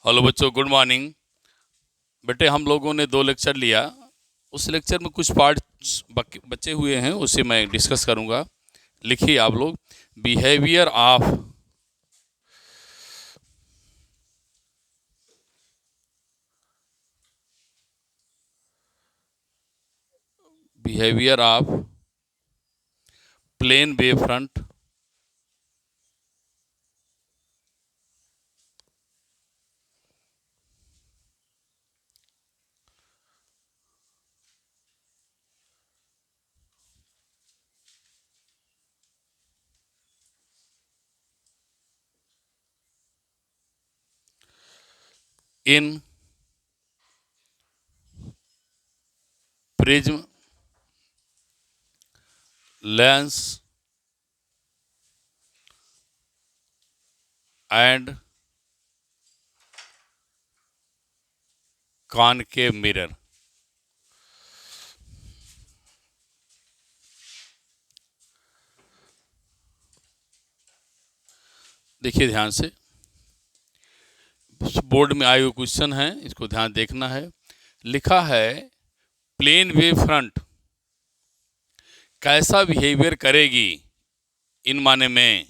Hello बच्चों, good morning. बेटे, हम लोगों ने 2 लेक्चर लिया। उस लेक्चर में कुछ पार्ट्स बचे हुए हैं, उसे मैं डिस्कस करूंगा। लिखिए आप लोग। Behaviour of behaviour of plane wave front in prism lens and concave mirror. देखिए ध्यान से, बोर्ड में आए हुए क्वेश्चन है, इसको ध्यान देखना है। लिखा है प्लेन वेव फ्रंट कैसा बिहेवियर करेगी इन माने में,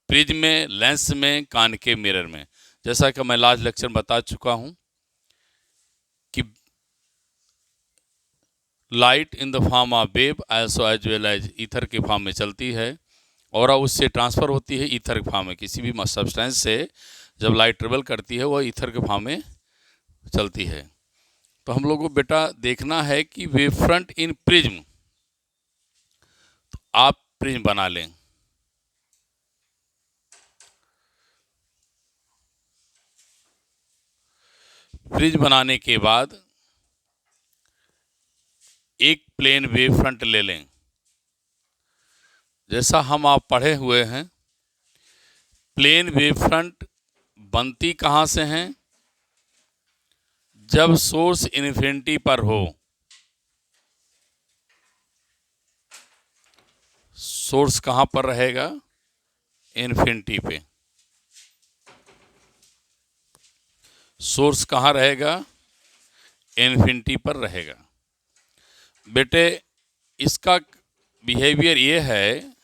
प्रिज्म में, लेंस में, कॉनकेव मिरर में। जैसा कि मैं लास्ट लेक्चर में बता चुका हूं कि light in the form of wave also as well as ether के फॉर्म में चलती है और उससे ट्रांसफ़र होती है ईथर के फॉर्म में। किसी भी सब्सटेंस से जब लाइट ट्रेवल करती है वह ईथर के फॉर्म में चलती है। तो हम लोग को बेटा देखना है कि वेव फ्रंट इन प्रिज्म, तो आप प्रिज्म बना लें। प्रिज्म बनाने के बाद एक प्लेन वेव फ्रंट ले लें। जैसा हम आप पढ़े हुए हैं, प्लेन वेव फ्रंट बनती कहाँ से हैं? जब सोर्स इन्फिनिटी पर हो। सोर्स कहाँ पर रहेगा? इन्फिनिटी पे। सोर्स कहाँ रहेगा? इन्फिनिटी पर रहेगा। बेटे, इसका बिहेवियर ये है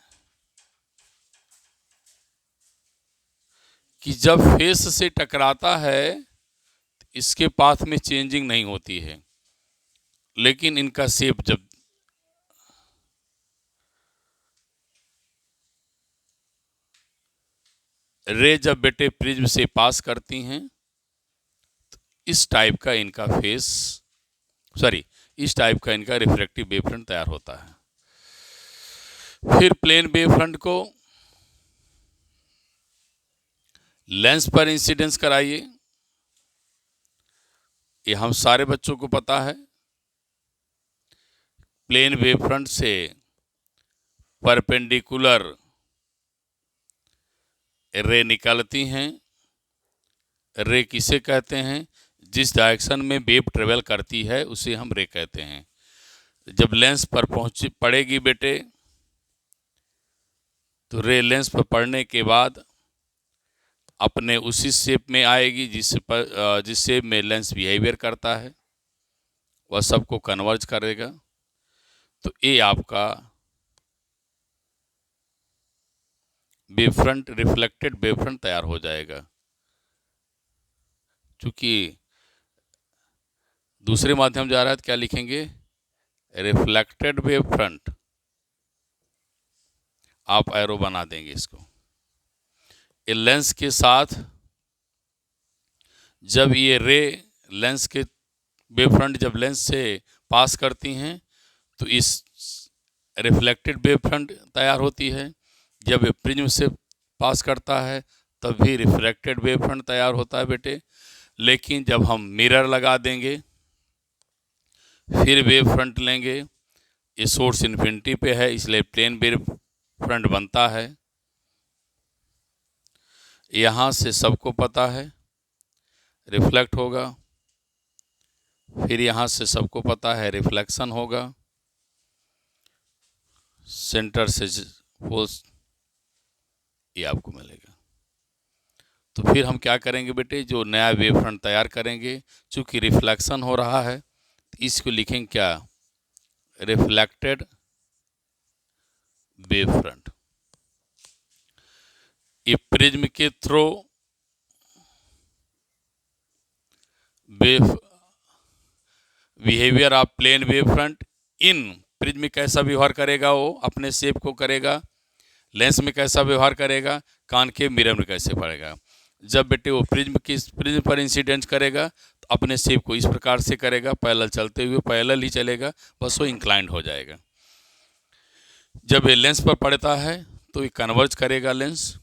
कि जब फेस से टकराता है इसके पाथ में चेंजिंग नहीं होती है, लेकिन इनका शेप जब रे जब बेटे प्रिज्म से पास करती हैं तो इस टाइप का इनका फेस, इस टाइप का इनका रिफ्रैक्टिव वेव फ्रंट तैयार होता है। फिर प्लेन वेव फ्रंट को लेंस पर इंसिडेंस कराइए। ये हम सारे बच्चों को पता है। प्लेन वेव फ्रंट से परपेंडिकुलर रे निकलती हैं। रे किसे कहते हैं? जिस डायरेक्शन में वेव ट्रेवल करती है उसे हम रे कहते हैं। जब लेंस पर पड़ेगी बेटे, तो रे लेंस पर पड़ने के बाद अपने उसी शेप में आएगी जिस शेप में लेंस बिहेवियर करता है, वह सबको कन्वर्ज करेगा। तो ये आपका wave front, reflected wave front तैयार हो जाएगा। चूंकि दूसरे माध्यम जा रहा है तो क्या लिखेंगे? Reflected wave front. आप एरो बना देंगे इसको। ये लेंस के साथ जब ये रे लेंस के वेव फ्रंट जब लेंस से पास करती हैं तो इस रिफ्लेक्टेड वेव फ्रंट तैयार होती है। जब ये प्रिज्म से पास करता है तब भी रिफ्लेक्टेड वेव फ्रंट तैयार होता है बेटे। लेकिन जब हम मिरर लगा देंगे, फिर वेव फ्रंट लेंगे, ये सोर्स इन्फिनिटी पे है इसलिए प्लेन वेव फ्रंट बनता है। यहाँ से सबको पता है रिफ्लेक्ट होगा, फिर यहाँ से सबको पता है रिफ्लेक्शन होगा, सेंटर से फोर्स ये आपको मिलेगा। तो फिर हम क्या करेंगे बेटे, जो नया वेव फ्रंट तैयार करेंगे, चूंकि रिफ्लेक्शन हो रहा है, इसको लिखेंगे क्या, रिफ्लेक्टेड वेव फ्रंट। ये प्रिज्म के through wave behaviour of plane wave front in prism में कैसा व्यवहार करेगा, वो अपने शेप को करेगा, लेंस में कैसा व्यवहार करेगा, कॉनकेव मिरर में कैसे पड़ेगा। जब बेटे वो प्रिज्म पर इंसिडेंट करेगा तो अपने शेप को इस प्रकार से करेगा, पैरेलल चलते हुए पैरेलल ही चलेगा, बस वो इंक्लाइंड हो जाएगा। जब ये लेंस पर पड़ता है तो ये कन्वर्ज करेगा, लेंस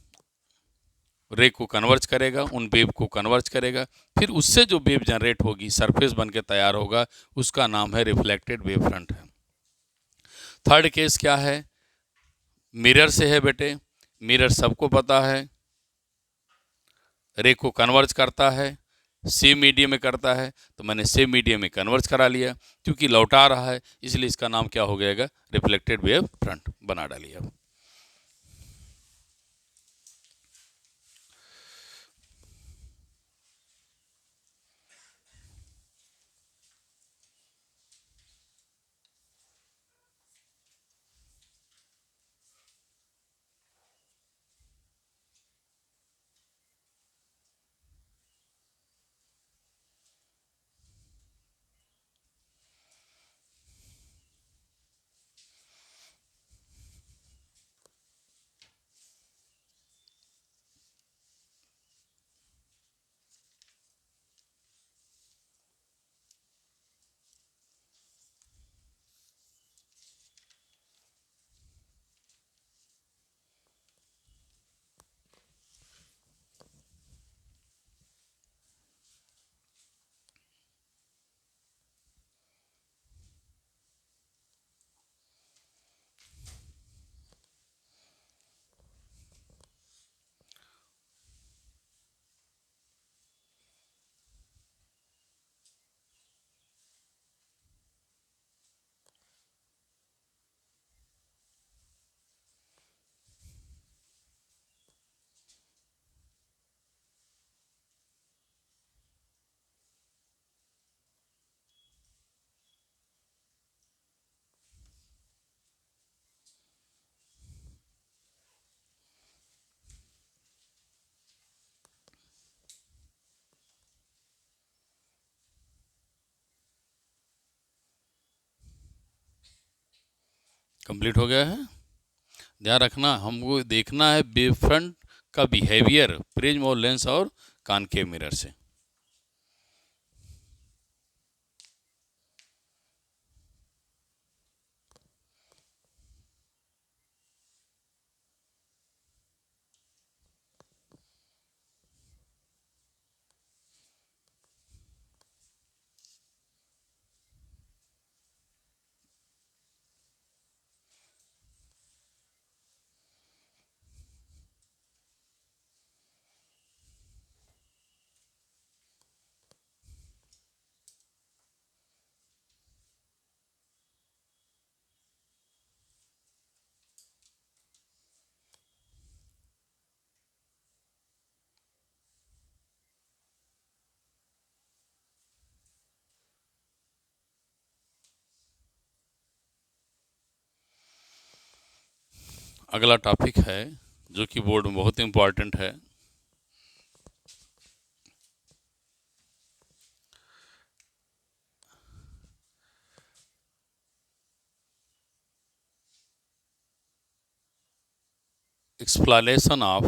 रे को कन्वर्ज करेगा, उन वेव को कन्वर्ज करेगा, फिर उससे जो वेव जनरेट होगी, सरफेस बन के तैयार होगा, उसका नाम है रिफ्लेक्टेड वेव फ्रंट है। थर्ड केस क्या है, मिरर से है बेटे। मिरर सबको पता है, रे को कन्वर्ज करता है, सेम मीडियम में करता है, तो मैंने सेम मीडियम में कन्वर्ज करा लिया, क्योंकि लौटा रहा है इसलिए इसका नाम क्या हो जाएगा, रिफ्लेक्टेड वेव फ्रंट बना डालिए। कंप्लीट हो गया है। ध्यान रखना, हमको देखना है वेव फ्रंट का बिहेवियर प्रिज्म और लेंस और कॉनकेव मिरर से। अगला टॉपिक है जो कि बोर्ड में बहुत इंपॉर्टेंट है, explanation of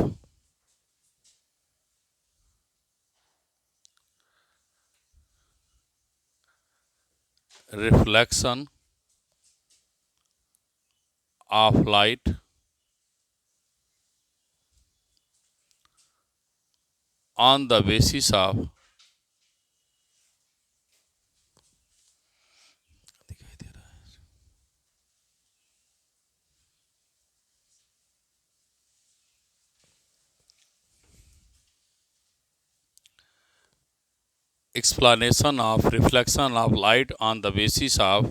reflection of light on the basis of explanation of reflection of light on the basis of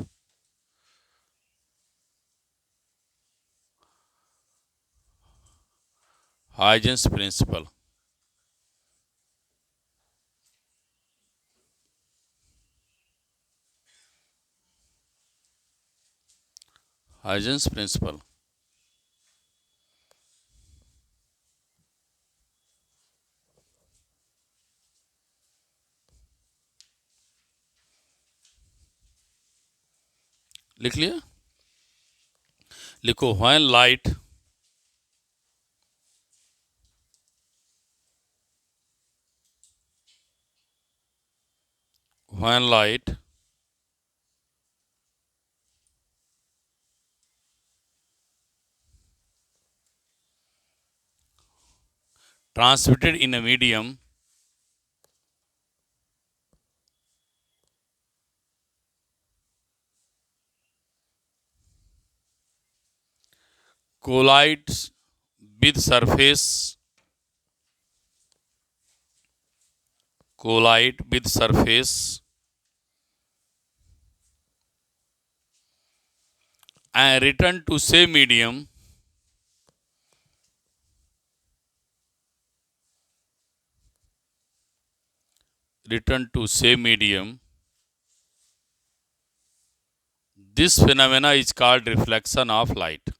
Huygens principle। Huygens principle. लिख लिया? लिखो when light transmitted in a medium collides with surface and return to same medium this phenomena is called reflection of light.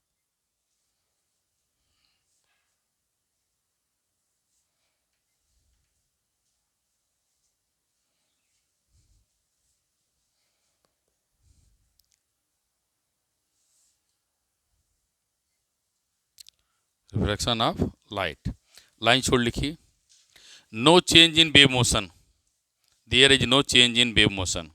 Reflection of light. Line छोड़ लिखिए। No change in wave motion. There is no change in wave motion.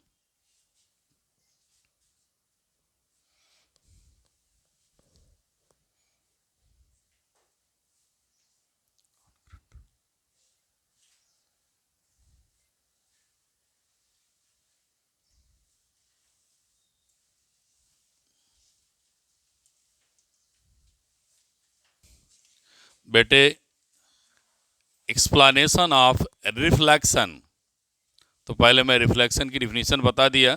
बेटे explanation of reflection, तो पहले मैं reflection की definition बता दिया।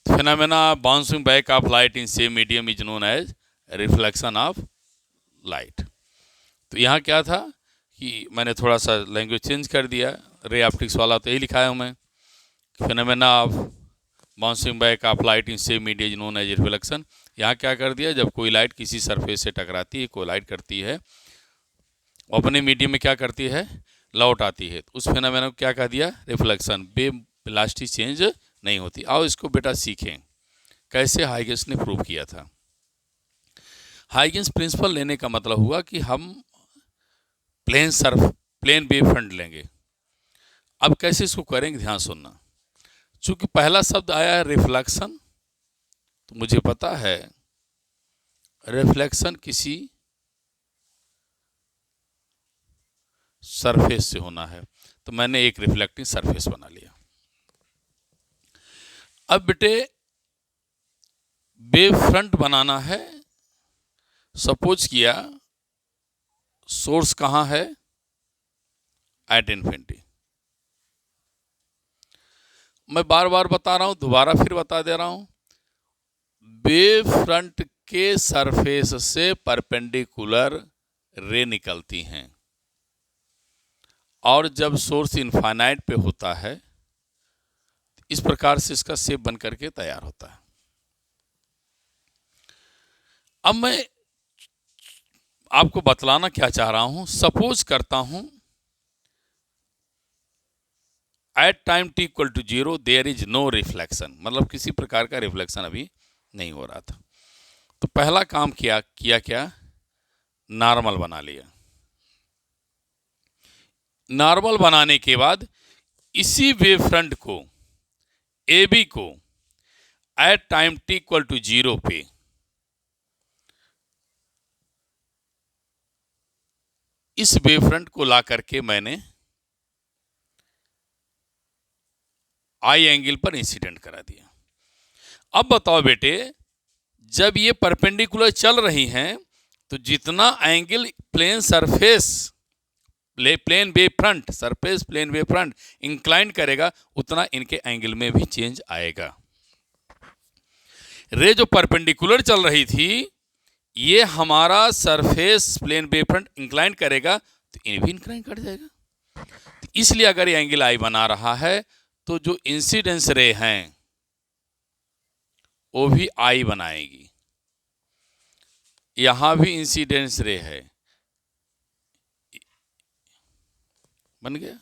Phenomena bouncing back of light in same medium is known as reflection of light. तो यहाँ क्या था कि मैंने थोड़ा सा लैंग्वेज चेंज कर दिया, रे ऑप्टिक्स वाला तो यही लिखाया हूँ मैं। Phenomena of bouncing back of light in same medium is known as reflection. यहाँ क्या कर दिया, जब कोई लाइट किसी सरफेस से टकराती है, कोलाइड करती है, अपने मीडियम में क्या करती है, लौट आती है, तो उस फिनोमेना को क्या कह दिया, रिफ्लेक्शन। वेलोसिटी चेंज नहीं होती। आओ इसको बेटा सीखें कैसे हाइगेंस ने प्रूव किया था। हाइगेंस प्रिंसिपल लेने का मतलब हुआ कि हम प्लेन वेव फ्रंट लेंगे। अब कैसे इसको करेंगे, ध्यान सुनना। चूंकि पहला शब्द आया है रिफ्लेक्शन, तो मुझे पता है रिफ्लेक्शन किसी सरफेस से होना है, तो मैंने एक रिफ्लेक्टिंग सरफेस बना लिया। अब बेटे वेव फ्रंट बनाना है। सपोज किया सोर्स कहाँ है, एट इन्फिनिटी। मैं बार बार बता रहा हूं, दोबारा फिर बता दे रहा हूं, वेव फ्रंट के सरफेस से परपेंडिकुलर रे निकलती हैं, और जब सोर्स इनफाइनाइट पे होता है इस प्रकार से इसका शेप बन करके तैयार होता है। अब मैं आपको बतलाना क्या चाह रहा हूं, सपोज करता हूं at time t equal to 0 there is no reflection, मतलब किसी प्रकार का रिफ्लेक्शन अभी नहीं हो रहा था। तो पहला काम किया क्या, नॉर्मल बना लिया। नॉर्मल बनाने के बाद इसी वेव फ्रंट को AB को at time t equal to 0 पे इस वेव फ्रंट को ला करके मैंने आई एंगल पर इंसिडेंट करा दिया। अब बताओ बेटे, जब ये परपेंडिकुलर चल रही हैं तो जितना angle plane surface plane wave front surface plane wave front incline करेगा, उतना इनके एंगल में भी चेंज आएगा। रे जो परपेंडिकुलर चल रही थी, ये हमारा surface plane wave front incline करेगा तो इन भी इंक्लाइन कर जाएगा। तो इसलिए अगर ये एंगल आई बना रहा है तो जो इंसिडेंस रे हैं वो भी आई बनाएगी। यहां भी इंसिडेंस रे है, बन गया।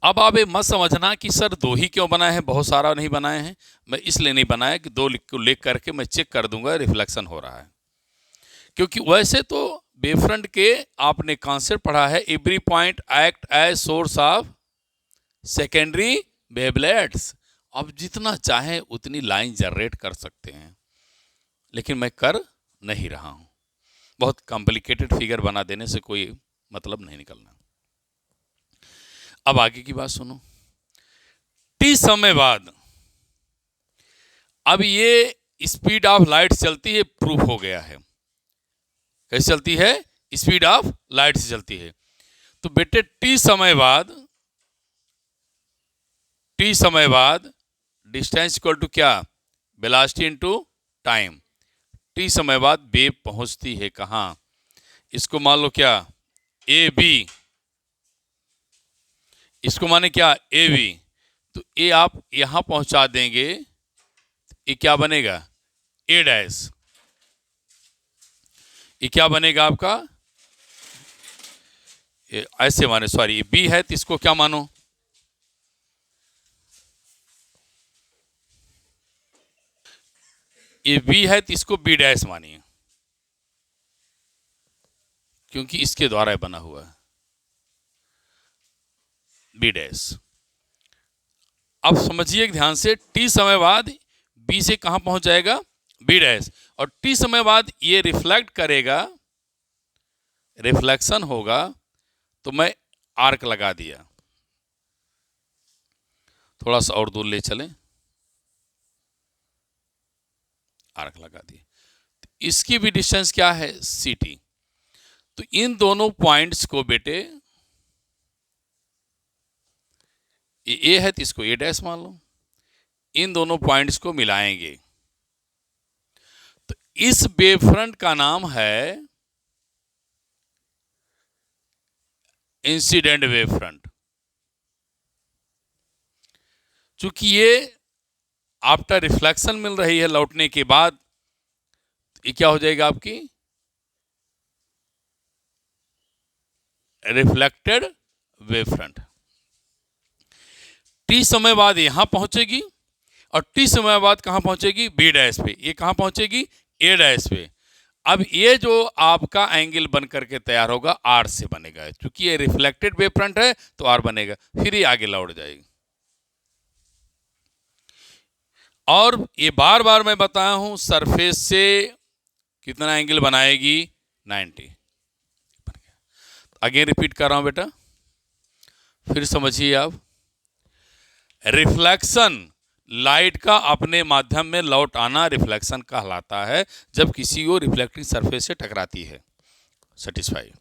अब आप ये मत समझना कि सर दो ही क्यों बनाए हैं, बहुत सारा नहीं बनाए हैं। मैं इसलिए नहीं बनाया कि दो को लिख करके मैं चेक कर दूंगा रिफ्लेक्शन हो रहा है, क्योंकि वैसे तो वेवफ्रंट के आपने कॉन्सेप्ट पढ़ा है, every point act as source of secondary wavelets. अब जितना चाहे उतनी लाइन जनरेट कर सकते हैं, लेकिन मैं कर नहीं रहा हूं। बहुत कॉम्प्लिकेटेड फिगर बना देने से कोई मतलब नहीं निकलना। अब आगे की बात सुनो। टी समय बाद अब ये स्पीड ऑफ लाइट चलती है, प्रूफ हो गया है। कैसे चलती है? स्पीड ऑफ लाइट से चलती है। तो बेटे टी समय बाद डिस्टेंस इक्वल टू क्या? Velocity into time. टी समय बाद वेव पहुंचती है कहां? इसको मान लो क्या? A B. इसको माने क्या? A B. तो ए आप यहां पहुंचा देंगे, ये क्या बनेगा? A dash. ये क्या बनेगा आपका? ये ऐसे माने, सॉरी ये बी है तो इसको क्या मानो? ये बी है तो इसको बी डैश मानिए, क्योंकि इसके द्वारा बना हुआ है बी डैश। अब समझिए ध्यान से, टी समय बाद बी से कहां पहुंच जाएगा? B dash. और टी समय बाद ये रिफ्लेक्ट करेगा, रिफ्लेक्शन होगा, तो मैं आर्क लगा दिया। थोड़ा सा और दूर ले चलें, आर्क लगा दिए। तो इसकी भी डिस्टेंस क्या है? C T. तो इन दोनों पॉइंट्स को बेटे, ये ए है तो इसको ए डैश मान लो, इन दोनों पॉइंट्स को मिलाएंगे तो इस वेवफ्रंट का नाम है इंसिडेंट वेवफ्रंट। चूंकि ये आफ्टर रिफ्लेक्शन मिल रही है, लौटने के बाद, ये क्या हो जाएगा आपकी? Reflected wavefront. टी समय बाद यहां पहुंचेगी और टी समय बाद कहां पहुंचेगी? बी डैश पे। ये कहां पहुंचेगी? ए डैश पे। अब ये जो आपका एंगल बन करके तैयार होगा, आर से बनेगा, क्योंकि ये रिफ्लेक्टेड वेवफ्रंट है तो आर बनेगा, फिर ये आगे लौट जाएगी। और ये बार बार मैं बताया हूं, सरफेस से कितना एंगल बनाएगी? 90। आगे रिपीट कर रहा हूं बेटा, फिर समझिए आप। रिफ्लेक्शन, लाइट का अपने माध्यम में लौट आना रिफ्लेक्शन कहलाता है, जब किसी को रिफ्लेक्टिंग सरफेस से टकराती है। सेटिस्फाई।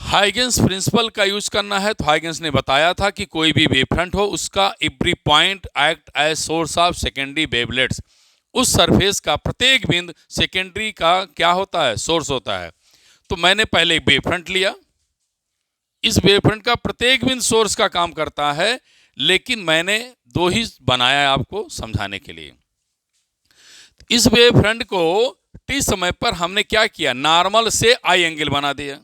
हाइगेंस प्रिंसिपल का यूज करना है तो हाइगेंस ने बताया था कि कोई भी वेवफ्रंट हो, उसका every point act as source of secondary wavelets. उस सरफेस का प्रत्येक बिंदु सेकेंडरी का क्या होता है? सोर्स होता है। तो मैंने पहले एक वेवफ्रंट लिया, इस वेवफ्रंट का प्रत्येक बिंदु सोर्स का काम करता है, लेकिन मैंने दो ही बनाया आपको समझाने के लिए। इस वेवफ्रंट को टी समय पर हमने क्या किया? नॉर्मल से आई एंगल बना दिया।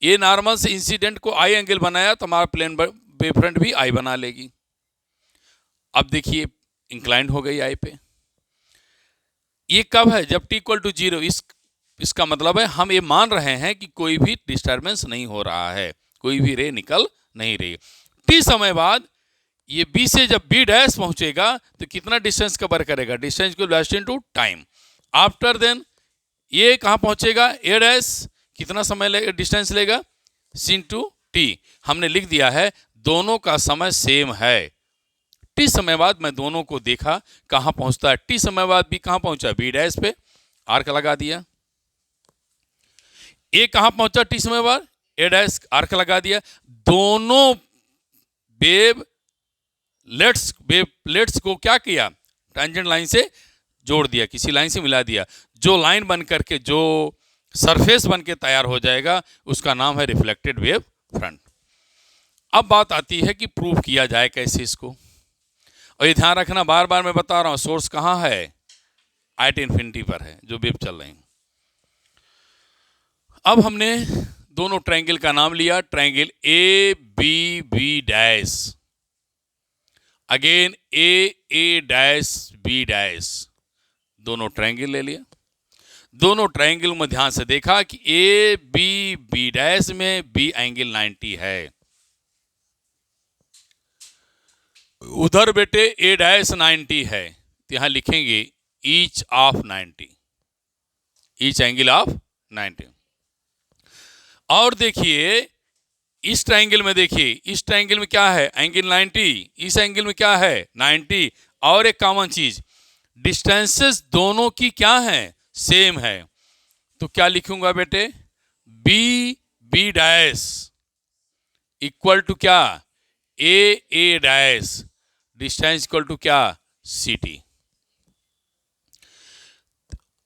ये नॉर्मल से इंसिडेंट को आई एंगल बनाया तो हमारा प्लेन वेवफ्रंट भी आई बना लेगी। अब देखिए इंक्लाइंड हो गई आई पे। ये कब है? जब टी इक्वल टू 0। इसका मतलब है हम ये मान रहे हैं कि कोई भी डिस्टर्बेंस नहीं हो रहा है, कोई भी रे निकल नहीं रही। टी समय बाद ये बी से जब बी डैश पहुंचेगा तो कितना डिस्टेंस कवर करेगा? डिस्टेंस को velocity into time. After then ये कहां पहुंचेगा? A dash. कितना समय लेगा? डिस्टेंस लेगा सी इनटू टी। हमने लिख दिया है दोनों का समय सेम है। टी समय बाद मैं दोनों को देखा कहां पहुंचता है। टी समय बाद बी कहां पहुंचा? बी डैश पे, आर्क लगा दिया। ए कहां पहुंचा टी समय बाद? ए डैश, आर्क लगा दिया। दोनों वेवलेट्स को क्या किया? टेंजेंट लाइन से जोड़ दिया, किसी लाइन से मिला दिया। जो लाइन बन करके, जो सरफेस बन के तैयार हो जाएगा, उसका नाम है रिफ्लेक्टेड वेव फ्रंट। अब बात आती है कि प्रूव किया जाए कैसे इसको। और ये ध्यान रखना, बार बार मैं बता रहा हूं, सोर्स कहां है? एट इन्फिनिटी पर है जो वेव चल रहे हैं। अब हमने दोनों ट्रायंगल का नाम लिया, triangle A B B dash, again A dash B dash, दोनों ट्रायंगल ले लिया। दोनों ट्रायंगल में ध्यान से देखा कि ए बी बी डैश में बी एंगल 90 है। उधर बेटे ए डैश 90 है, तो यहां लिखेंगे each of 90, each angle of 90। और देखिए इस ट्रायंगल में, देखिए इस ट्रायंगल में क्या है, एंगल 90, इस एंगल में क्या है 90। और एक कॉमन चीज, डिस्टेंसेस दोनों की क्या है, सेम है। तो क्या लिखूंगा बेटे, B B dash equal to क्या, A dash, distance equal to क्या, सी टी।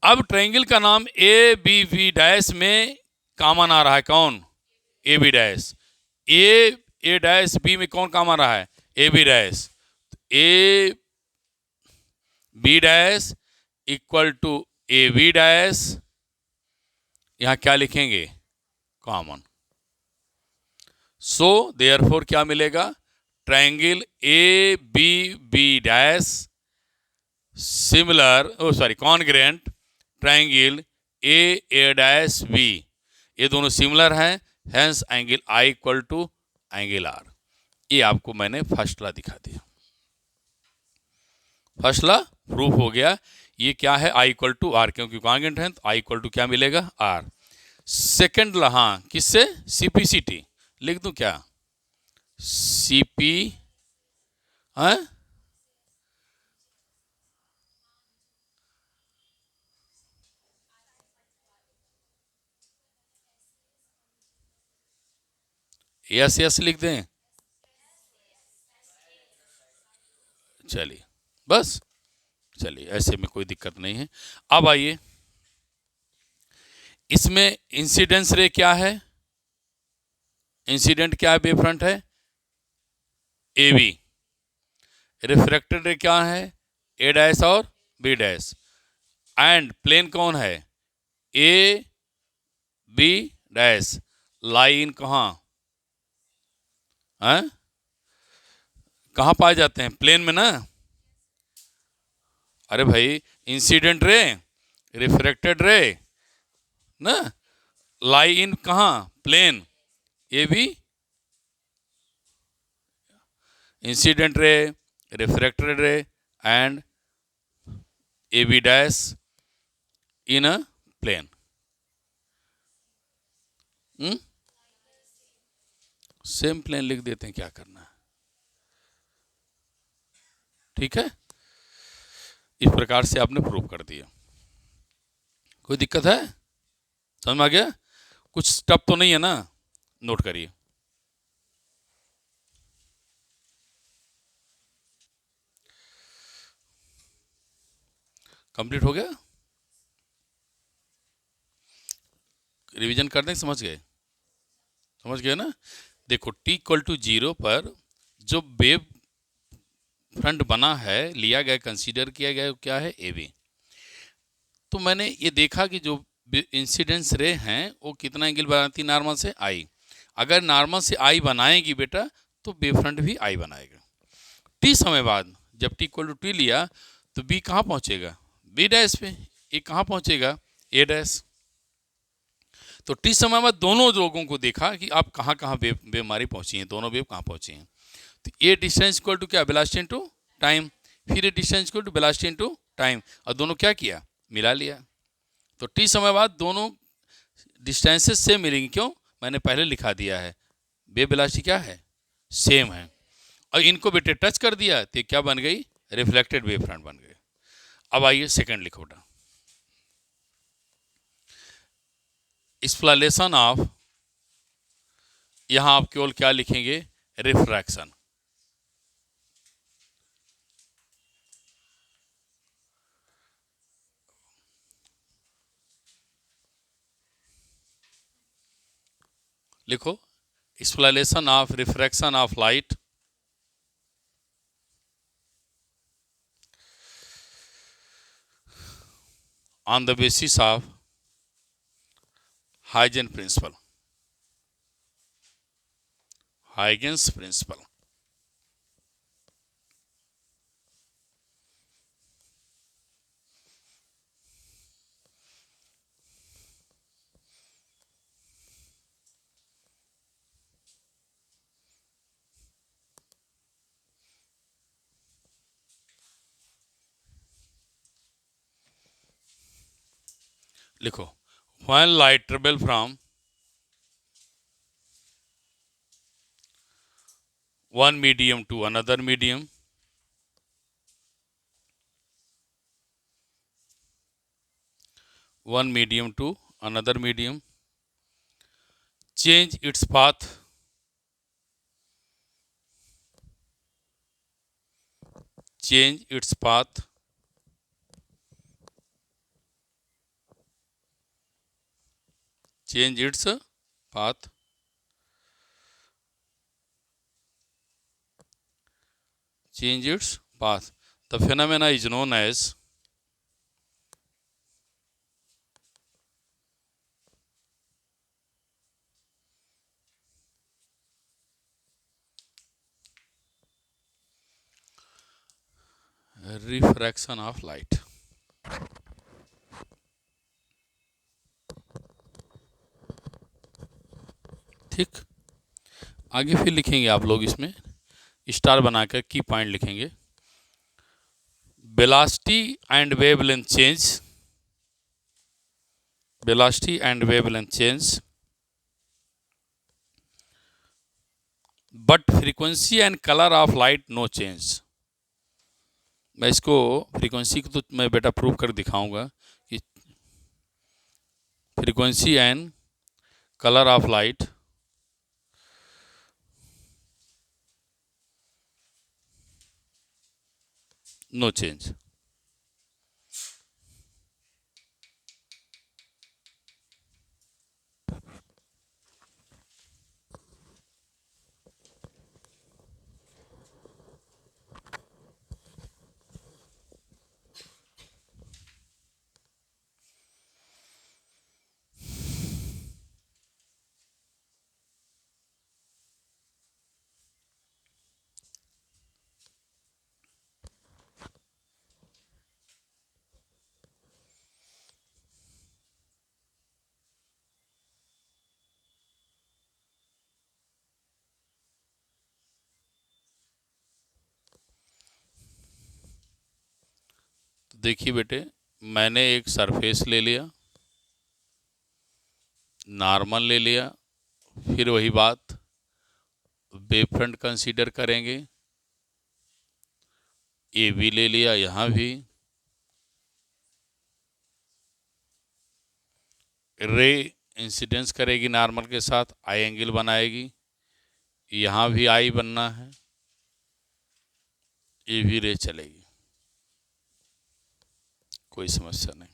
अब ट्रायंगल का नाम ए बी बी डैश में कॉमन आ रहा है, कौन, A B dash. A dash B में कौन कॉमन आ रहा है, A B dash. A B dash equal to A B dash, यहां क्या लिखेंगे, कॉमन। सो देयरफॉर क्या मिलेगा, triangle A B B dash similar, congruent triangle A dash B, ये दोनों सिमिलर हैं, hence angle I equal to angle R. ये आपको मैंने फर्स्ट लॉ दिखा दिया, फर्स्ट लॉ प्रूफ हो गया। ये क्या है, आई इक्वल टू आर, क्योंकि कॉन्ग्रुएंट है तो आई इक्वल टू क्या मिलेगा, आर। सेकंड लॉ, हाँ किससे, सीपीसीटी लिख दूं क्या, सीपी, हाँ यस यस लिख दें, चलिए बस, चलिए ऐसे में कोई दिक्कत नहीं है। अब आइए, इसमें इंसिडेंस रे क्या है, इंसिडेंट क्या है, वेव फ्रंट है ए बी, रिफ्रैक्टेड रे क्या है, ए डैश और बी डैश, एंड प्लेन कौन है, ए बी डैश, लाइन कहाँ, हैं कहाँ पाए जाते हैं, प्लेन में ना। अरे भाई इंसिडेंट रे, रिफ्रैक्टेड रे ना, लाई इन कहाँ, प्लेन, ये भी incident ray, refracted ray and A B dash in a plane. Same plane लिख देते हैं, क्या करना है, ठीक है। इस प्रकार से आपने प्रूव कर दिया, कोई दिक्कत है, समझ में आ गया, कुछ टफ तो नहीं है ना, नोट करिए। कंप्लीट हो गया, रिवीजन कर दें, समझ गए, समझ गए ना। देखो टी इक्वल टू 0 पर जो वेव फ्रंट बना है, लिया गया, कंसीडर किया गया, क्या है, ए बी। तो मैंने ये देखा कि जो इंसिडेंस रे हैं वो कितना एंगल बनाती है, नॉर्मल से आई। अगर नॉर्मल से आई बनाएगी बेटा तो वेव फ्रंट भी आई बनाएगा। टी समय बाद जब टी इक्वल टू टी लिया तो बी कहाँ पहुँचेगा, बी डैश पे, ए कहाँ पहुँचेगा, ए डैश। तो टी समय बाद दोनों लोगों को देखा कि आप कहाँ कहाँ वेव हमारी पहुँची हैं, दोनों वेव कहाँ पहुँची हैं। तो ये डिस्टेंस इक्वल टू क्या, वेलोसिटी इनटू टाइम, फिर ये distance equal to velocity into time, और दोनों क्या किया, मिला लिया। तो टी समय बाद दोनों डिस्टेंसेस सेम मिलेंगी, क्यों, मैंने पहले लिखा दिया है, वेव वेलोसिटी क्या है, सेम है। और इनको बेटे टच कर दिया तो क्या बन गई, रिफ्लेक्टेड वेव फ्रंट बन गए। अब आइए सेकंड लिखो बेटा, एक्सप्लेनेशन ऑफ, यहां आप केवल क्या लिखेंगे, रिफ्रैक्शन। लिखो, explanation of refraction of light, on the basis of Huygens principle. Huygens principle. लिखो, when light travel from one medium to another medium, one medium to another medium, change its path, change its path, change its path, change its path. The phenomena is known as refraction of light. ठीक, आगे फिर लिखेंगे आप लोग, इसमें star बनाकर की point लिखेंगे। Velocity and wavelength change, velocity and wavelength change, but frequency and colour of light no change. मैं इसको फ्रीक्वेंसी को तो मैं बेटा प्रूव कर दिखाऊंगा कि frequency and colour of light no change. देखिए बेटे, मैंने एक सरफेस ले लिया, नॉर्मल ले लिया, फिर वही बात वेव फ्रंट कंसीडर करेंगे, ए भी ले लिया, यहाँ भी रे इंसिडेंस करेगी नॉर्मल के साथ, आई एंगल बनाएगी, यहाँ भी आई बनना है, ये भी रे चलेगी, कोई समस्या नहीं।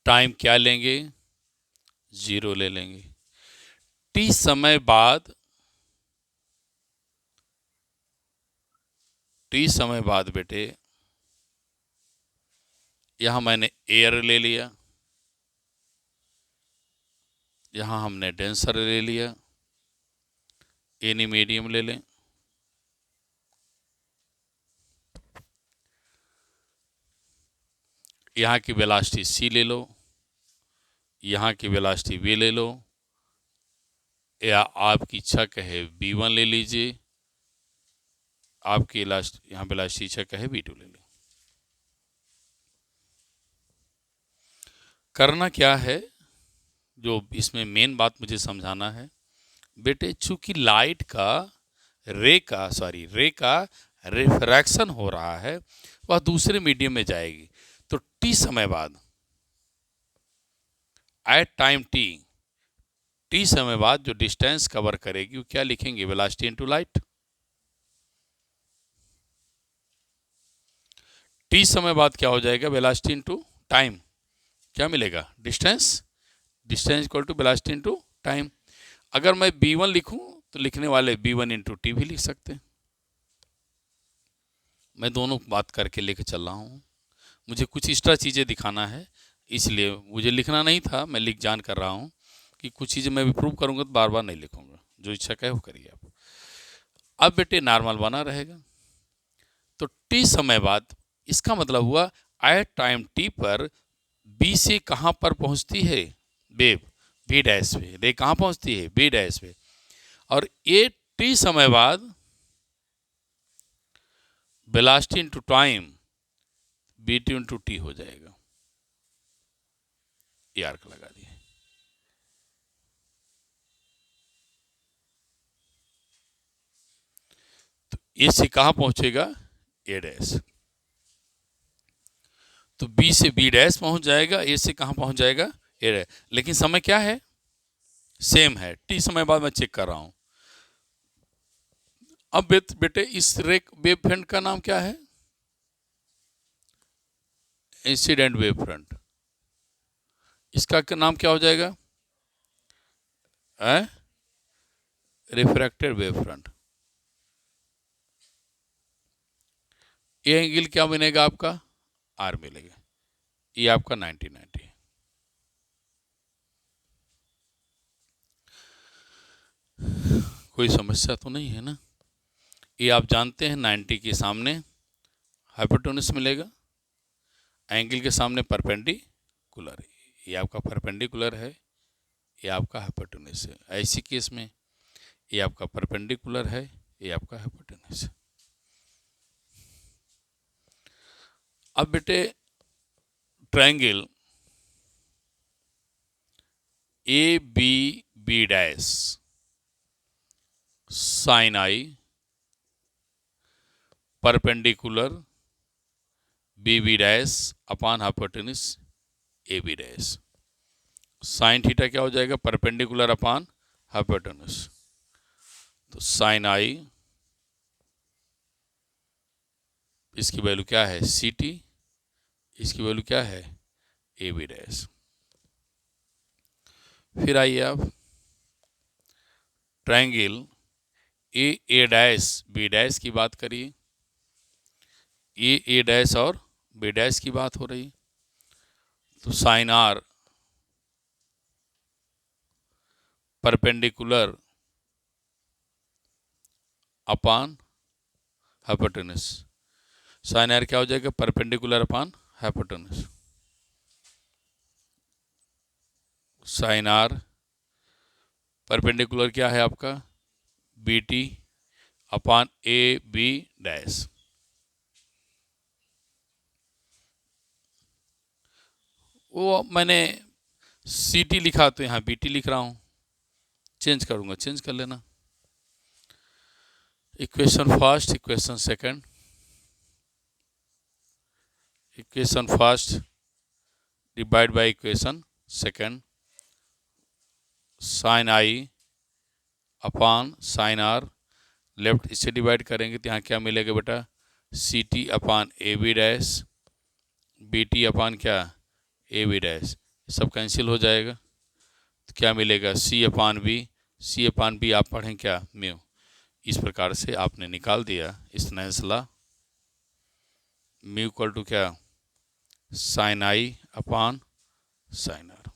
टाइम क्या लेंगे? 0 ले लेंगे। टी समय बाद, टी समय बाद बेटे यहाँ मैंने एयर ले लिया, यहाँ हमने डेंसर ले लिया, एनी मीडियम ले लें, यहाँ की वेलोसिटी c ले लो, यहाँ की वेलोसिटी v ले लो, या आपकी इच्छा कहे v1 ले लीजिए, आपकी यहाँ वेलोसिटी इच्छा कहे v2 ले लो। करना क्या है, जो इसमें मेन बात मुझे समझाना है बेटे, चूंकि लाइट का रे का रिफ्रैक्शन हो रहा है, वह दूसरे मीडियम में जाएगी, तो टी समय बाद, एट टाइम टी समय बाद जो डिस्टेंस कवर करेगी वो क्या लिखेंगे? Velocity into light. टी समय बाद क्या हो जाएगा? Velocity into time. क्या मिलेगा? Distance, distance equal to velocity into time. अगर मैं b1 लिखूं तो लिखने वाले b1 इंटू टी भी लिख सकते हैं। मैं दोनों बात करके लेके चल रहा हूं। मुझे कुछ एक्स्ट्रा चीज़ें दिखाना है, इसलिए मुझे लिखना नहीं था, मैं लिख जान कर रहा हूँ कि कुछ चीज़ें मैं भी प्रूव करूँगा तो बार बार नहीं लिखूँगा। जो इच्छा कहे वो करिए आप। अब बेटे नॉर्मल बना रहेगा, तो टी समय बाद इसका मतलब हुआ एट टाइम टी पर बी से कहाँ पर पहुँचती है वेव, बी डैश पे। रे कहाँ पहुँचती है, बी डैश पे। और ए टी समय बाद velocity into time B T into T हो जाएगा। ये आर्क लगा दिए। तो ए से कहाँ पहुंचेगा, ए डैश। तो बी से बी डैश पहुंच जाएगा, ए से कहाँ पहुंच जाएगा, ए डैश। लेकिन समय क्या है, सेम है। टी समय बाद मैं चेक कर रहा हूं। अब बेटे इस वेव फ्रंट का नाम क्या है, इंसिडेंट वेव फ्रंट। इसका नाम क्या हो जाएगा, रिफ्रैक्टेड वेव फ्रंट। ये एंगल क्या बनेगा आपका, आर मिलेगा। ये आपका 90 कोई समस्या तो नहीं है ना। ये आप जानते हैं 90 के सामने हाइपोटेन्यूस मिलेगा, एंगल के सामने परपेंडिकुलर। ये आपका परपेंडिकुलर है, ये आपका हाइपोटेन्यूस है। ऐसी केस में ये आपका परपेंडिकुलर है, ये आपका हाइपोटेन्यूस है। अब बेटे triangle A B B dash sine I perpendicular B B dash upon hypotenuse A B dash. Sine theta क्या हो जाएगा, परपेंडिकुलर अपॉन हाइपोटेन्यूस। तो साइन आई, इसकी वैल्यू क्या है, सी टी। इसकी वैल्यू क्या है, ए बी डैश। फिर आइए आप triangle A dash B dash की बात करिए। ए डैश और बी डैश की बात हो रही। तो sine R perpendicular upon hypotenuse. Sine R क्या हो जाएगा, perpendicular upon hypotenuse. Sine R perpendicular क्या है आपका, B T upon A B dash. वो मैंने सी टी लिखा तो यहाँ बी टी लिख रहा हूँ, चेंज करूँगा, चेंज कर लेना। Equation first, equation second. Equation first divide by equation second. Sine I upon sine R, left इससे डिवाइड करेंगे तो यहाँ क्या मिलेगा बेटा, C T upon A B dash, B T upon क्या, ए बी डैश। सब कैंसिल हो जाएगा तो क्या मिलेगा, C upon B. C upon B आप पढ़ें क्या, म्यू। इस प्रकार से आपने निकाल दिया Snell's law. Mu equal to क्या, sine I upon sine R.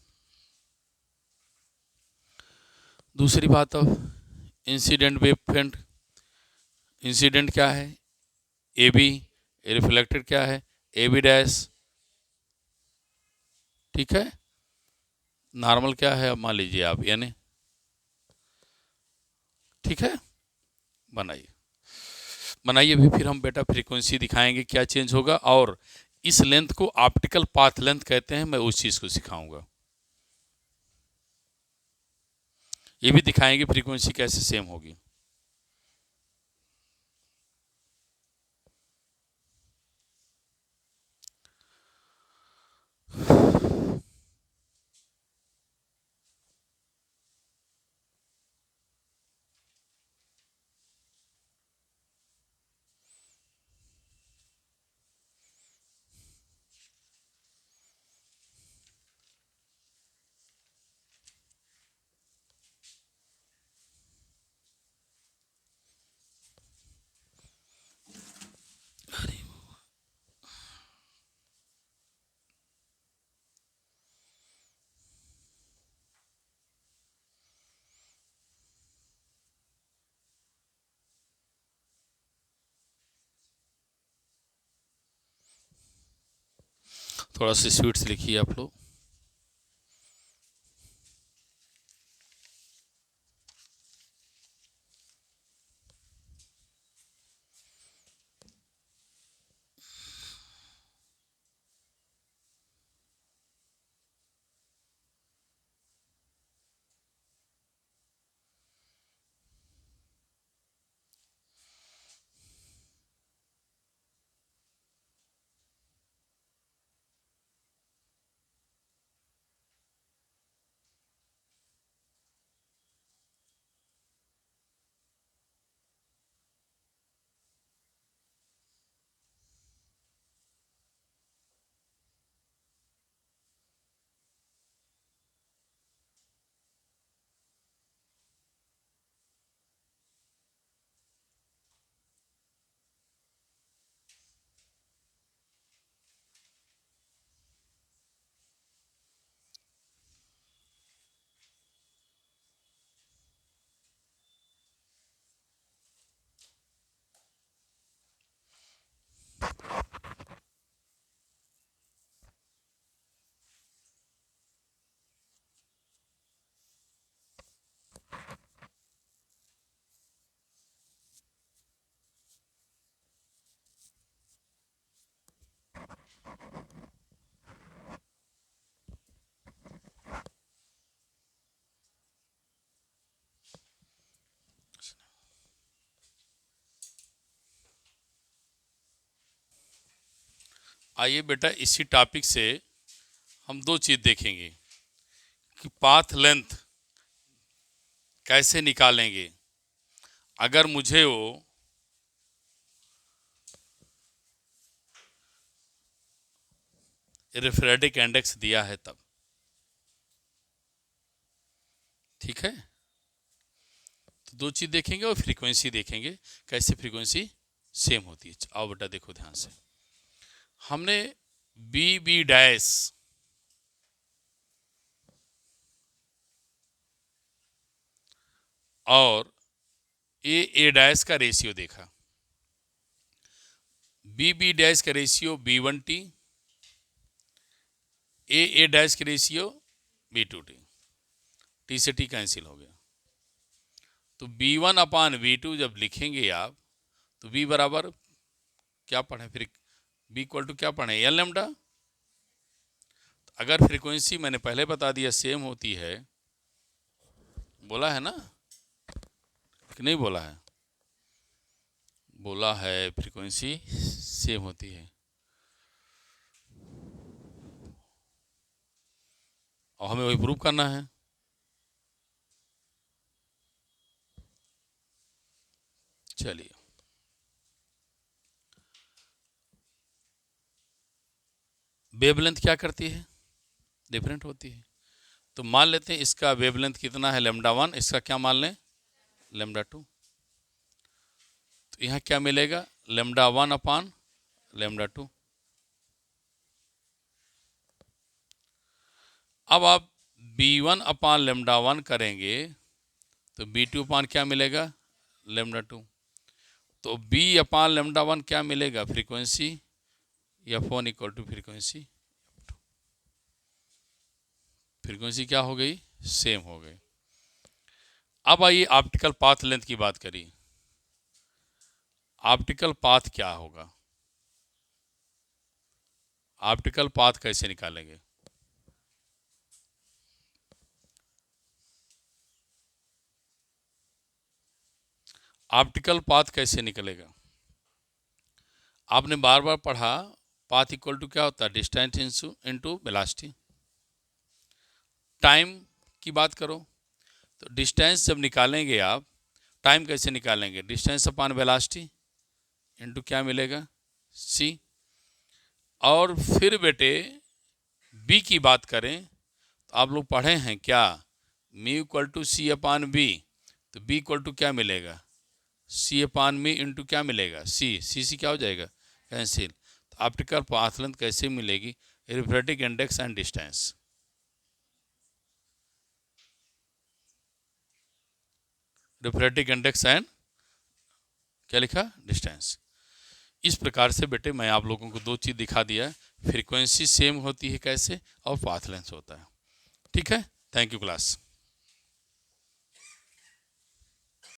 दूसरी बात, अब इंसिडेंट वेव फ्रंट। इंसिडेंट क्या है, ए बी। रिफ्लेक्टेड क्या है, ए बी डैश। ठीक है, नॉर्मल क्या है, अब मान लीजिए आप यानी। ठीक है, बनाइए बनाइए भी। फिर हम बेटा फ्रीक्वेंसी दिखाएंगे क्या चेंज होगा, और इस लेंथ को ऑप्टिकल पाथ लेंथ कहते हैं, मैं उस चीज़ को सिखाऊंगा। ये भी दिखाएंगे फ्रीक्वेंसी कैसे सेम होगी। थोड़ा सी स्वीट्स लिखिए आप लोग। आइए बेटा, इसी टॉपिक से हम दो चीज़ देखेंगे कि पाथ लेंथ कैसे निकालेंगे। अगर मुझे वो रिफ्रेडिक इंडेक्स दिया है तब, ठीक है। तो दो चीज़ देखेंगे और फ्रीक्वेंसी देखेंगे, कैसे फ्रीक्वेंसी सेम होती है। आओ बेटा देखो ध्यान से। हमने बी बी डैश और ए डैश का रेशियो देखा। बी डैश का रेशियो B1T, ए डैश का रेशियो B2T। टी से टी कैंसिल हो गया, तो B1/V2 जब लिखेंगे आप, तो B बराबर क्या पढ़े फिर, B इक्वल टू क्या पढ़े, एल लेमडा। अगर फ्रीक्वेंसी मैंने पहले बता दिया सेम होती है, बोला है ना कि नहीं बोला है, बोला है फ्रीक्वेंसी सेम होती है, और हमें वही प्रूव करना है। चलिए, वेवलेंथ क्या करती है, डिफरेंट होती है। तो मान लेते हैं इसका वेवलेंथ कितना है, λ1, इसका क्या मान लें, λ2। तो यहाँ क्या मिलेगा, λ1/λ2। अब आप B1/λ1 करेंगे तो B2 क्या मिलेगा, λ2। तो B/λ1 क्या मिलेगा, frequency F1 equal to frequency, frequency क्या हो गई, सेम हो गई। अब आइए ऑप्टिकल पाथ लेंथ की बात करिए। ऑप्टिकल पाथ क्या होगा, ऑप्टिकल पाथ कैसे निकालेंगे। ऑप्टिकल पाथ कैसे निकलेगा, आपने बार बार पढ़ा, पाथ इक्वल टू क्या होता है, डिस्टेंस इनटू वेलोसिटी। टाइम की बात करो तो डिस्टेंस जब निकालेंगे आप, टाइम कैसे निकालेंगे, डिस्टेंस अपॉन वेलोसिटी इनटू क्या मिलेगा, c। और फिर बेटे b की बात करें तो आप लोग पढ़े हैं क्या, मी इक्वल टू C/B। तो b इक्वल टू क्या मिलेगा, C/मी इंटू क्या मिलेगा, c क्या हो जाएगा, कैंसिल। तो ऑप्टिकल पाथ लेंथ कैसे मिलेगी, refractive index and distance. Refractive index and क्या लिखा, डिस्टेंस। इस प्रकार से बेटे मैं आप लोगों को दो चीज़ दिखा दिया, फ्रीक्वेंसी सेम होती है कैसे, और पाथ लेंथ होता है। ठीक है, थैंक यू क्लास।